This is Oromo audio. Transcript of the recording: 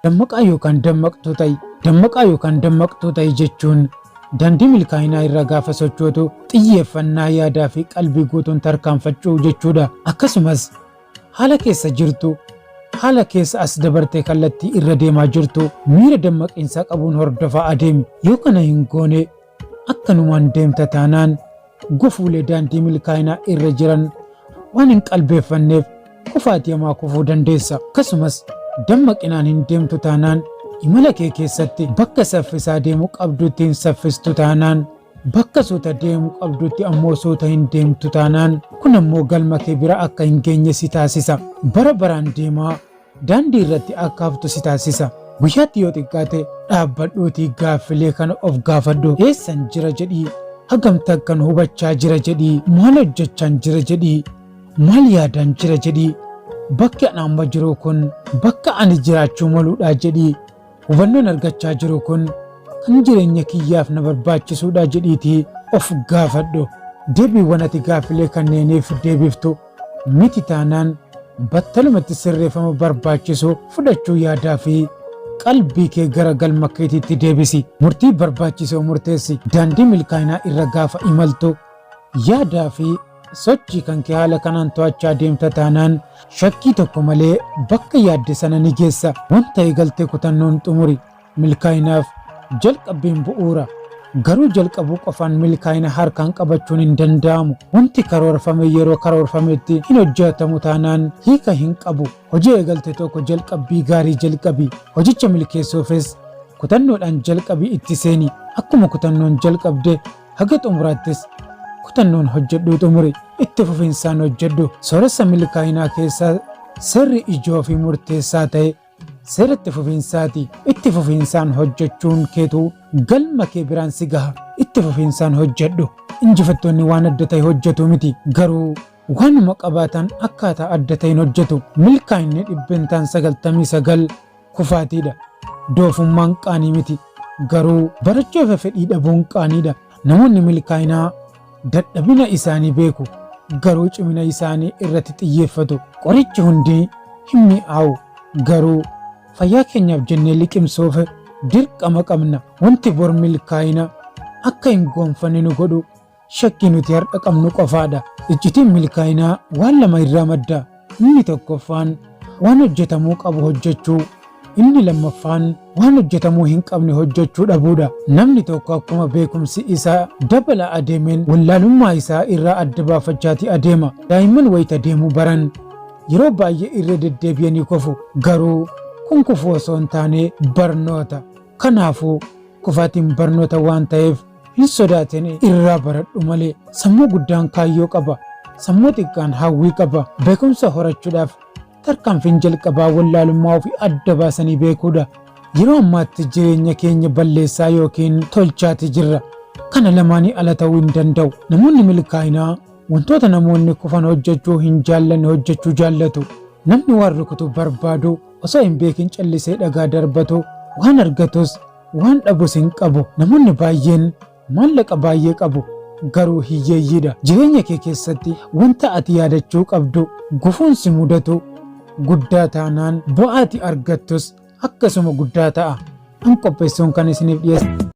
Dammaqaa yookaan dammaqtuu ta'i. Dammaqaa yookaan dammaqtuu ta'i jechuun daandii milkaa'inaa irra gaafa sochootu xiyyeeffannaa yaadaa fi qalbii guutuun tarkaanfachuu jechuudha. Akkasumas haala keessa jirtu, haala keessa as dabartee kallattii irra deemaa jirtu miira dammaqiinsaa qabuun hordofaa adeemi. Yoo kana hin goone akkanumaan deemta taanaan gufuulee daandii milkaa'inaa irra jiran waan hin qalbeeffanneef kufaatii hamaa kufuu dandeessa. Akkasumas dammaqinaan hin deemtu taanaan imala kee keessatti bakka saffisaa deemuu qabdutti hin saffistu taanaan, bakka suuta deemuu qabdutti ammoo suuta hin deemtu taanaan, kun ammoo galma kee bira akka hin geenye si taasisa. Bara baraan deemaa daandii irratti akka haftu si taasisa. Guyyaatti yoo xiqqaate dhaabbadhuutii gaaffilee kana of gaafadhu. Eessan jira jedhii, hagamta kan hubachaa jira jedhii, maal hojjechaan jira jedhii, maal yaadaan jira jedhii, bakki ani amma jiru kun bakka ani jiraachuu maluudha jedhii, hubannoon argachaa jiru kun kan jireenya kiyyaaf na barbaachisuudha jedhiitii of gaafadhu. Deebiiwwan ati gaaffilee kanneeniif deebiftu miti taanaan battalumatti sirreeffama barbaachisu fudhachuu yaadaa fi qalbii kee gara galma keetiitti deebisi. Murtii barbaachisoo murteessi. Daandii milkaa'inaa irra gaafa imaltu yaadaa fi sochii kan kee haala kanaan to'achaa deemta taanaan shakkii tokko malee bakka yaadde sana ni geessa. Wanta eegaltee kutannoon xumuri. Milkaa'inaaf jalqabbiin bu'uura. Garuu jalqabuu qofaan milkaa'ina harkaan qabachuun hin danda'amu. Wanti karoorfame yeroo karoorfametti hin hojjetamu taanaan hiika hin qabu. Hojii eegalte tokko jalqabbii gaarii jalqabi. Hojicha milkeessuufis kutannoodhaan jalqabii itti seeni. Akkuma kutannoon jalqabde haga xumuraattis kutannoon hojjedhuu xumuri. Itti fufinsaan hojjedhu. Sooressa milkaa'inaa keessaa sirri ijoo fi murteessaa ta'e seeratti fufiinsaati. Itti fufiinsaan hojjechuun keetu galma kee biraan si gaha. Itti fufiinsaan hojjedhu. Injifattoonni waan adda ta'e hojjetu miti, garuu waanuma qabaatan akkaataa adda ta'een hojjetu. Milkaa'inni 99% kufaatiidha. Doofummaan qaanii miti, garuu barachuuf fedhii dhabuun qaaniidha. Namoonni milkaa'inaa dadhabina isaanii beeku, garuu cimina isaanii irratti xiyyeeffatu. Qorichi hundi hin mi'aawu, garuu fayyaa keenyaaf jennee liqimsuuf dirqama qabna. Wanti bor milkaa'ina akka hin goonfanne nu godhu shakkii nuti har'a qabnu qofaadha. Iccitiin milkaa'inaa waan lama irraa madda. Inni tokkoffaan waan hojjetamuu qabu hojjechuu, inni lammaffaan waan hojjetamuu hin qabne hojjechuu dhabuudha. Namni tokko akkuma beekumsi isaa dabala adeemeen wallaalummaa isaa irraa adda baafachaati adeema. Daa'imman wayita deemuu baran yeroo baay'ee irra deddeebi'anii kufu, garuu kun kufuu osoo hin taane barnoota. Kanaafuu kufaatiin barnoota waan ta'eef hin sodaatin, irraa baradhu malee. Sammuu guddaan kaayyoo qaba, sammuu xiqqaan hawwii qaba. Beekumsa horachuudhaaf tarkaanfiin jalqabaa wallaalummaa ofii adda baasanii beekuudha. Yeroo ammaatti jireenya keenya balleessaa yookiin tolchaati jirra. Kana lamaanii ala ta'uu hin danda'u. Namoonni milkaa'inaa wantoota namoonni kufan hojjechuu hin jaallanne hojjechuu jaallatu. Namni waan rukutu barbaadu osoo hin beekin callisee dhagaa darbatu, waan argatus waan dhabus hin qabu. Namoonni baay'een maallaqa baay'ee qabu, garuu hiyyeeyyiidha. Jireenya kee keessatti wanta ati yaadachuu qabdu gufuun si mudatu guddaa taanaan bu'aati argattus akkasuma guddaa ta'a. An qopheessuun kan isiniif dhiyeesse.